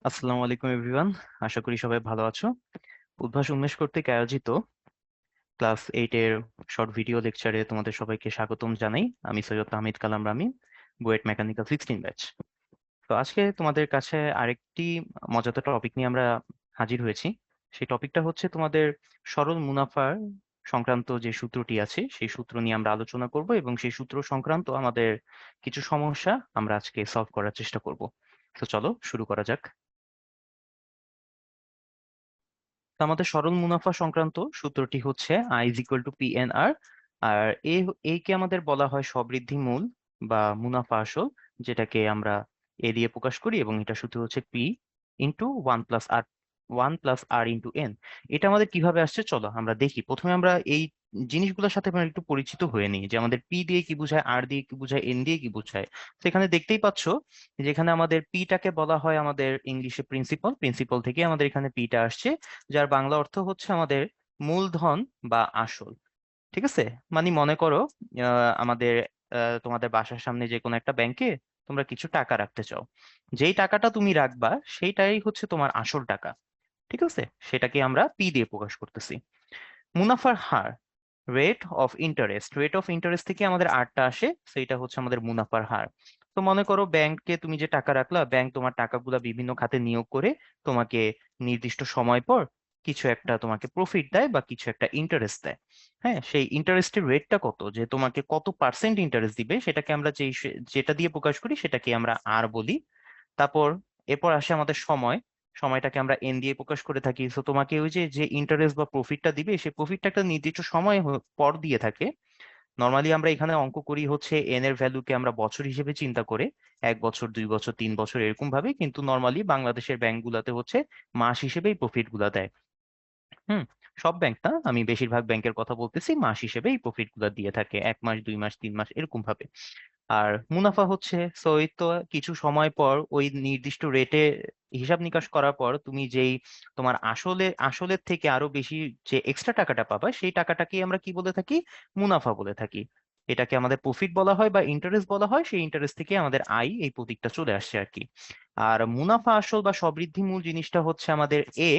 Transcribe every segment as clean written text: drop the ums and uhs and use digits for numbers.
আসসালামু আলাইকুম এভরিওয়ান। আশা করি সবাই ভালো আছো। উদ্ভাস উন্মেষ কর্তৃক আয়োজিত ক্লাস 8 এর শর্ট ভিডিও লেকচারে তোমাদের সবাইকে স্বাগতম জানাই। আমি সৈয়দ তাহমিদ কালাম রামি, বুয়েট মেকানিক্যাল 16 ব্যাচ। তো আজকে তোমাদের কাছে আরেকটি মজাদার টপিক নিয়ে আমরা হাজির হয়েছি। সেই টপিকটা হচ্ছে তোমাদের সরল মুনাফার সংক্রান্ত যে সূত্রটি আছে সেই সূত্র নিয়ে আমরা আলোচনা করব, এবং সেই সূত্র সংক্রান্ত আমাদের কিছু সমস্যা আমরা আজকে সলভ করার চেষ্টা করব। তো চলো শুরু করা যাক। তো আমাদের সরল মুনাফা সংক্রান্ত সূত্রটি হচ্ছে I is equal to P N R. আর কে আমাদের বলা হয় সবৃদ্ধি মূল বা মুনাফা আসল, যেটাকে আমরা এ দিয়ে প্রকাশ করি, এবং এটা সূত্র হচ্ছে পি ইন্টু ওয়ান প্লাস আর ইন্টু এন। এটা আমাদের কিভাবে আসছে চলো আমরা দেখি। প্রথমে আমরা এই জিনিসগুলোর সাথে আমরা একটু পরিচিত হয়ে নিই যে আমাদের পি দিয়ে কি বোঝায়, আর দিয়ে কি বোঝায়, এন দিয়ে কি বোঝায়। সেখানে দেখতেই পাচ্ছ যেখানে আমাদের পিটাকে বলা হয় আমাদের ইংলিশে প্রিন্সিপাল, প্রিন্সিপাল থেকে আমাদের এখানে পিটা আসছে, যার বাংলা অর্থ হচ্ছে আমাদের মূলধন বা আসল। ঠিক আছে, মানে মনে করো আমাদের তোমাদের বাসার সামনে যে কোনো একটা ব্যাংকে তোমরা কিছু টাকা রাখতে চাও। যেই টাকাটা তুমি রাখবা সেইটাই হচ্ছে তোমার আসল টাকা। ঠিক আছে, সেটাকে আমরা পি দিয়ে প্রকাশ করতেছি। মুনাফার হার, রেট অফ ইন্টারেস্ট থেকে আমাদের আরটা আসে, সেইটা হচ্ছে আমাদের মুনাফার হার। তো মনে করো ব্যাংকে তুমি যে টাকা রাখলা, ব্যাংক তোমার টাকাগুলা বিভিন্ন খাতে নিয়োগ করে তোমাকে নির্দিষ্ট সময় পর কিছু একটা তোমাকে প্রফিট দেয় বা কিছু একটা ইন্টারেস্ট দেয়। হ্যাঁ, সেই ইন্টারেস্টের রেটটা কত, যে তোমাকে কত পার্সেন্ট ইন্টারেস্ট দিবে, সেটাকে আমরা যেটা দিয়ে প্রকাশ করি সেটাকে আমরা আর বলি। তারপর এরপর আসে আমাদের সময়, সময়টাকে আমরা এন দিয়ে প্রকাশ করে থাকি। তো তোমাকে ওই যে যে ইন্টারেস্ট বা প্রফিটটা দিবে, সেই প্রফিটটা একটা নির্দিষ্ট সময় পর দিয়ে থাকে। নর্মালি আমরা এখানে অঙ্ক করি হচ্ছে এন এর ভ্যালুকে আমরা বছর হিসেবে চিন্তা করে, 1 বছর, 2 বছর, 3 বছর এরকম ভাবে, কিন্তু নর্মালি বাংলাদেশের ব্যাংক গুলাতে হচ্ছে মাস হিসেবেই প্রফিট গুলা দেয়। হুম, সব ব্যাংক না, আমি বেশিরভাগ ব্যাংকের কথা বলতেছি, মাস হিসেবে এই প্রফিট গুলা দিয়ে থাকে, 1 মাস, 2 মাস, 3 মাস এরকম ভাবে। আর মুনাফা হচ্ছে সো এই তো কিছু সময় পর ওই নির্দিষ্ট রেটে হিসাব নিকাশ করার পর তুমি যেই তোমার আসলের থেকে আরো বেশি যে এক্সট্রা টাকাটা পাবা, সেই টাকাটাকে আমরা কি বলে থাকি, মুনাফা বলে থাকি। এটাকে আমাদের প্রফিট বলা হয় বা ইন্টারেস্ট বলা হয়, সেই ইন্টারেস্ট থেকে আমাদের আয় এই প্রতীকটা চলে আসছে আর কি। আর মুনাফা আসল বা সবৃদ্ধি মূল জিনিসটা হচ্ছে আমাদের এ।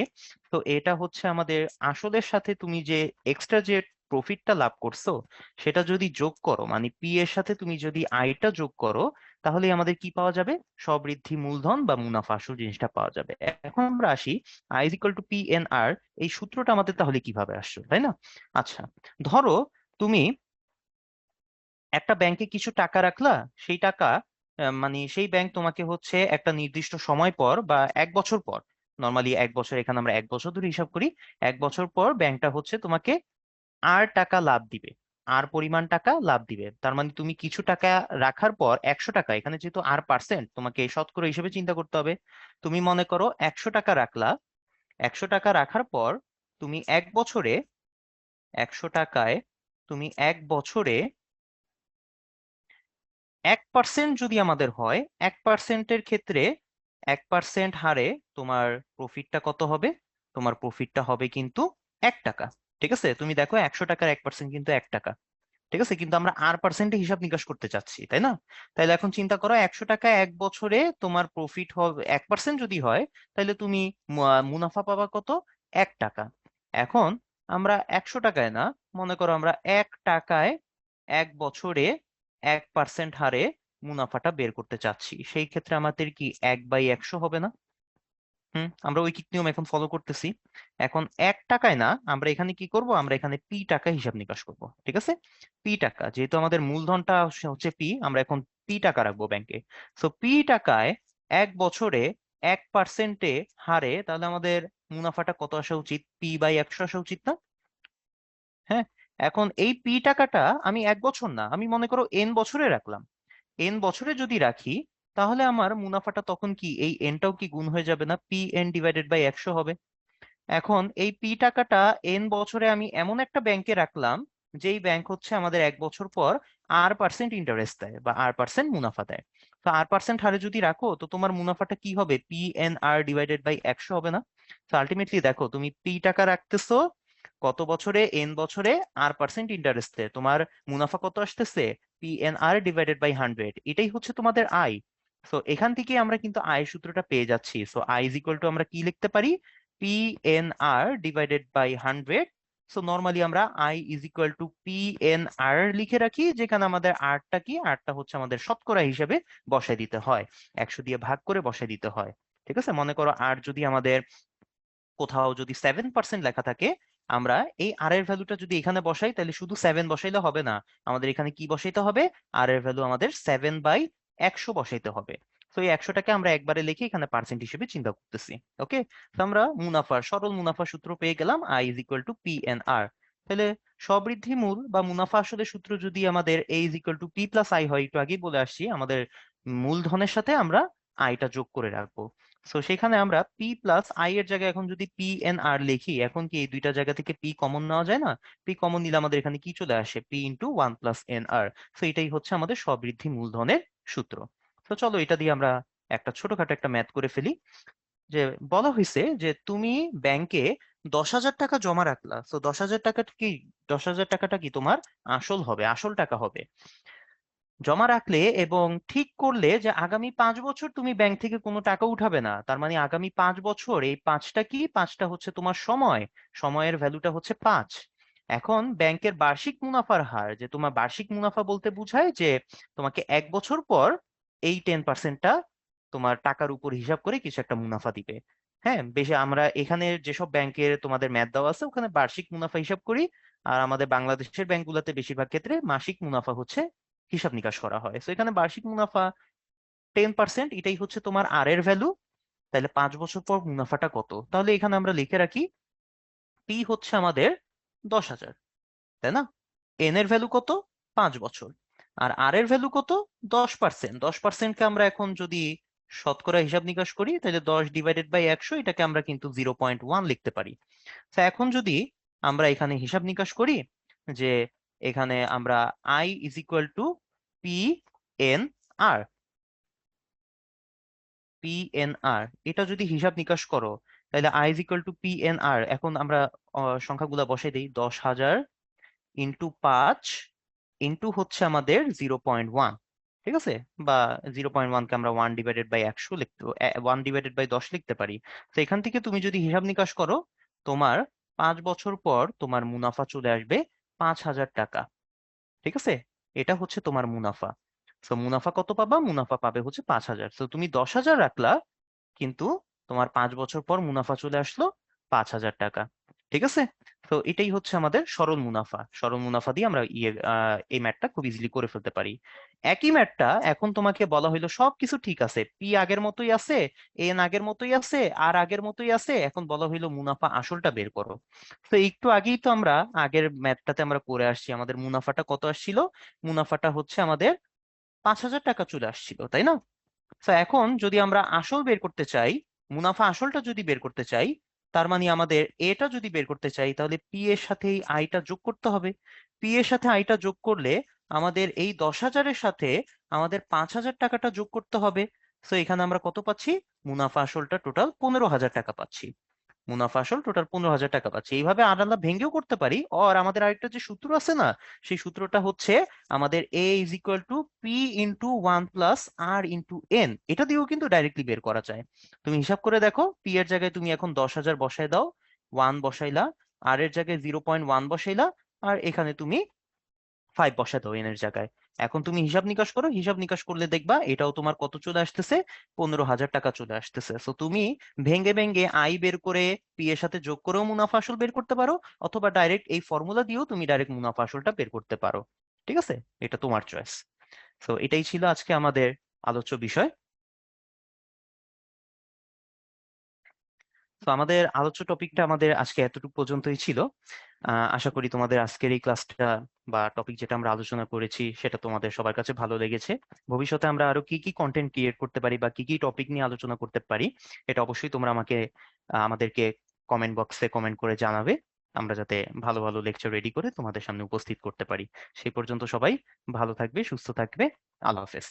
তো এটা হচ্ছে আমাদের আসলের সাথে তুমি যে এক্সট্রা যে প্রফিটটা লাভ করছো সেটা যদি যোগ করো, মানে পি এর সাথে তুমি যদি আইটা যোগ করো, তাহলে আমাদের কি পাওয়া যাবে, সবৃদ্ধি মূলধন বা মুনাফা আসল জিনিসটা পাওয়া যাবে। এখন আমরা আসি I is equal to P N R, এই সূত্রটা আমাদের তাহলে কিভাবে আসছে, তাই না? আচ্ছা, ধরো তুমি একটা ব্যাংকে কিছু টাকা রাখলা, সেই টাকা মানে সেই ব্যাংক তোমাকে হচ্ছে একটা নির্দিষ্ট সময় পর বা 1 বছর পর, নর্মালি 1 বছর, এখানে আমরা 1 বছর ধরে হিসাব করি, 1 বছর পর ব্যাংকটা হচ্ছে তোমাকে আর টাকা লাভ দিবে, আর পরিমাণ টাকা লাভ দিবে। তার মানে তুমি কিছু টাকা রাখার পর 100 টাকা, এখানে যেহেতু আর পার্সেন্ট তোমাকে শতকরা হিসেবে চিন্তা করতে হবে। তুমি মনে করো 100 টাকা রাখলা, 100 টাকা রাখার পর তুমি 1 বছরে, 100 টাকায় তুমি 1 বছরে 1% যদি আমাদের হয়, 1%-এর ক্ষেত্রে 1% হারে তোমার প্রফিটটা কত হবে, তোমার প্রফিটটা হবে কিন্তু 1 টাকা। ঠিক আছে, তুমি দেখো 100 টাকার 1% কিন্তু 1 টাকা। ঠিক আছে, কিন্তু আমরা আর পার্সেন্টে হিসাব নিকাশ করতে চাচ্ছি, তাই না? তাহলে এখন চিন্তা করো 100 টাকা 1 বছরে তোমার প্রফিট হবে 1% যদি হয়, তাহলে তুমি মুনাফা পাবা কত, 1 টাকা। এখন আমরা 100 টাকায় না, মনে করো আমরা 1 টাকায় 1 বছরে 1% হারে মুনাফাটা বের করতে চাচ্ছি, সেই ক্ষেত্রে আমাদের কি 1/100 হবে না? আমরা ঐকিক নিয়ম এখন ফলো করতেছি। এখন 1 টাকায় না, আমরা এখানে কি করব, আমরা এখানে পি টাকা হিসাব নিকাশ করব। ঠিক আছে, পি টাকা, যেহেতু আমাদের মূলধনটা হচ্ছে পি, আমরা এখন পি টাকা রাখবো ব্যাংকে। তো পি টাকায় 1 বছরে 1%-এ হারে, তাহলে আমাদের মুনাফাটা কত আসা উচিত, P/100 আসা উচিত না? হ্যাঁ, এখন এই পি টাকাটা আমি 1 বছর না, আমি মনে করো এন বছরে রাখলাম। এন বছরে যদি রাখি, তাহলে আমার মুনাফাটা তখন কি এই এনটাও কি গুণ হয়ে যাবে না, P/n/100 হবে। এখন এই পি টাকাটা এন বছরে আমি এমন একটা ব্যাংকে রাখলাম, যেই ব্যাংক হচ্ছে আমাদের 1 বছর পর আর পার্সেন্ট ইন্টারেস্ট দেয় বা আর পার্সেন্ট মুনাফা দেয়। তো আর পার্সেন্ট হারে যদি রাখো, তো তোমার মুনাফাটা কি হবে, P/n/100 হবে না? তো আলটিমেটলি দেখো, তুমি পি টাকা রাখতেছো কত বছরে, এন বছরে, আর পার্সেন্ট ইন্টারেস্টে, তোমার মুনাফা কত আসতেছে, P/n/100। এটাই হচ্ছে তোমাদের আয়। সো এখান থেকে আমরা কিন্তু আয়ের সূত্রটা পেয়ে যাচ্ছি। So I is equal to আমরা কি লিখতে পারি, P N R divided by 100। So normally আমরা I is equal to P N R লিখে রাখি, যেখানে আমাদের আরটা কি, আরটা হচ্ছে আমাদের শতকরা হিসেবে বসাই দিতে হয়, 100 দিয়ে ভাগ করে বসাই দিতে হয়। ঠিক আছে, মনে করো আর যদি আমাদের কোথাও যদি 7% লেখা থাকে, আমরা এই আর এর ভ্যালুটা যদি এখানে বসাই, তাহলে শুধু 7 বসাইলে হবে না, আমাদের এখানে কি বসাইতে হবে, আর এর ভ্যালু আমাদের 7/100 বসাইতে হবে। তো এই 100টাকে আমরা একবারে লিখে এখানে পার্সেন্ট হিসেবে চিন্তা করতেছি। ওকে, তো আমরা মুনাফার সরল মুনাফা সূত্র পেয়ে গেলাম, I is equal to P N R. তাহলে সবৃদ্ধি মূল বা মুনাফা আসলে সূত্র যদি আমাদের A is equal to P plus I হয়, একটু আগেই বলে আসছি, আমাদের মূলধনের সাথে আমরা আইটা যোগ করে রাখবো। সো সেখানে আমরা পি প্লাস আই এর জায়গায় এখন যদি পি এন আর লিখি, এখন কি এই দুইটা জায়গা থেকে পি কমন নেওয়া যায় না? পি কমন নিলে আমাদের এখানে কি চলে আসে, পি ইন্টু 1 + NR। সো এটাই হচ্ছে আমাদের সবৃদ্ধি মূলধনের সূত্র। তো চলো এটা দিয়ে আমরা একটা ছোটখাটো একটা ম্যাথ করে ফেলি। যে বলা হয়েছে যে তুমি ব্যাংকে 10,000 টাকা জমা রাখলা, তো 10,000 টাকাটা কি, 10,000 টাকাটা কি তোমার আসল হবে, আসল টাকা হবে। জমা রাখলে এবং ঠিক করলে যে আগামী 5 বছর তুমি ব্যাংক থেকে কোনো টাকা উঠাবে না, তার মানে আগামী 5 বছর, এই পাঁচটা কি, পাঁচটা হচ্ছে তোমার সময়, সময়ের ভ্যালুটা হচ্ছে 5। এখন ব্যাংকের বার্ষিক মুনাফার হার, যে তোমার বার্ষিক মুনাফা বলতে বোঝায় যে তোমাকে 1 বছর পর এই 10%টা তোমার টাকার উপর হিসাব করে কিছু একটা মুনাফা দিবে। হ্যাঁ, বেশি আমরা এখানে যেসব ব্যাংকের তোমাদের ম্যাথ দেওয়া আছে ওখানে বার্ষিক মুনাফা হিসাব করি, আর আমাদের বাংলাদেশের ব্যাংকগুলোতে বেশিরভাগ ক্ষেত্রে মাসিক মুনাফা হচ্ছে হিসাব নিকাশ করা হয়। তো এখানে বার্ষিক মুনাফা 10%, এটাই হচ্ছে তোমার আর এর ভ্যালু। তাহলে 5 বছর পর মুনাফাটা কত, তাহলে এখানে আমরা লিখে রাখি পি হচ্ছে আমাদের 10,000, তাই না? এন এর ভ্যালু কত, 5 বছর। আর আর এর ভ্যালু কত, 10%। 10%কে আমরা এখন যদি শতকরা হিসাব নিকাশ করি, তাহলে 10/100, এটাকে আমরা কিন্তু 0.1 লিখতে পারি। তো এখন যদি আমরা এখানে হিসাব নিকাশ করি, যে এখানে আমরা I is equal to P N R, P N R এটা যদি হিসাব নিকাশ করো, তাহলে I is equal to P N R. এখন আমরা সংখ্যাগুলা বসাই দিই, 10,000 ইন্টু 5 ইন্টু হচ্ছে আমাদের 0.1। ঠিক আছে, বা 0.1কে আমরা 1/100 লিখতে, 1/10 লিখতে পারি। তো এখান থেকে তুমি যদি হিসাব নিকাশ করো, তোমার 5 বছর পর তোমার মুনাফা চলে আসবে 5,000 টাকা। ঠিক আছে, এটা হচ্ছে তোমার মুনাফা। তো মুনাফা কত পাবা, মুনাফা পাবে হচ্ছে 5,000। তো তুমি 10,000 রাখলা, কিন্তু তোমার 5 বছর পর মুনাফা চলে আসলো 5,000 টাকা। ঠিক আছে, তো এটাই হচ্ছে আমাদের সরল মুনাফা। সরল মুনাফা দিয়ে আমরা এই ম্যাথটা খুব ইজিলি করে ফেলতে পারি। একই ম্যাথটা এখন তোমাকে বলা হইলো সবকিছু ঠিক আছে, পি আগের মতোই আছে, এন আগের মতোই আছে, আর আগের মতোই আছে, এখন বলা হইলো মুনাফা আসলটা বের করো। তো একটু আগেই তো আমরা আগের ম্যাথটাতে আমরা করে আসছি, আমাদের মুনাফাটা কত আসছিল, মুনাফাটা হচ্ছে আমাদের 5,000 টাকা চলে আসছিল, তাই না? তো এখন যদি আমরা আসল বের করতে চাই, মুনাফা আসলটা যদি বের করতে চাই, তার মানে আমাদের এটা যদি বের করতে চাই, তাহলে পি এর সাথে এই আইটা যোগ করতে হবে। পি এর সাথে আইটা যোগ করলে আমাদের এই 10,000-এর সাথে আমাদের 5,000 টাকাটা যোগ করতে হবে। তো এখানে আমরা কত পাচ্ছি, মুনাফা আসলটা টোটাল 15,000 টাকা পাচ্ছি। মুনাফা আসল টোটাল 15,000 টাকা পাচ্ছি। এইভাবে আলাদা ভেঙেও করতে পারি। আর আমাদের আরেকটা যে সূত্র আছে না, সেই সূত্রটা হচ্ছে আমাদের A is equal to P into 1 + R × N। এটা দিয়েও কিন্তু ডাইরেক্টলি বের করা যায়। তুমি হিসাব করে দেখো, পি এর জায়গায় তুমি এখন 10,000 বসাই দাও, 1 বসাইলা, আর এর জায়গায় 0.1 বসাইলা, আর এখানে তুমি 5 বসাতে হবে এন এর জায়গায়। এখন তুমি হিসাব নিকাশ করো, হিসাব নিকাশ করলে দেখবা এটাও তোমার কত চলে আসতেছে, 15,000 টাকা চলে আসতেছে। তো তুমি ভেঙ্গে ভেঙ্গে আই বের করে পি এর সাথে যোগ করেও মুনাফা আসল বের করতে পারো, অথবা ডাইরেক্ট এই ফর্মুলা দিয়েও তুমি ডাইরেক্ট মুনাফা আসলটা বের করতে পারো। ঠিক আছে, এটা তোমার চয়েস। তো এটাই ছিল আজকে আমাদের আলোচ্য বিষয়। তো আমাদের আলোচ্য টপিকটা আমাদের আজকে এতটুকু পর্যন্তই ছিল। আশা করি তোমাদের আজকের এই ক্লাসটা বা টপিক যেটা আমরা আলোচনা করেছি সেটা তোমাদের সবার কাছে ভালো লেগেছে। ভবিষ্যতে আমরা আরো কি কি কন্টেন্ট ক্রিয়েট করতে পারি বা কি কি টপিক নিয়ে আলোচনা করতে পারি, এটা অবশ্যই তোমরা আমাদেরকে কমেন্ট বক্সে কমেন্ট করে জানাবে, আমরা যাতে ভালো ভালো লেকচার রেডি করে তোমাদের সামনে উপস্থিত করতে পারি। সেই পর্যন্ত সবাই ভালো থাকবে, সুস্থ থাকবে। আল্লাহ হাফেজ।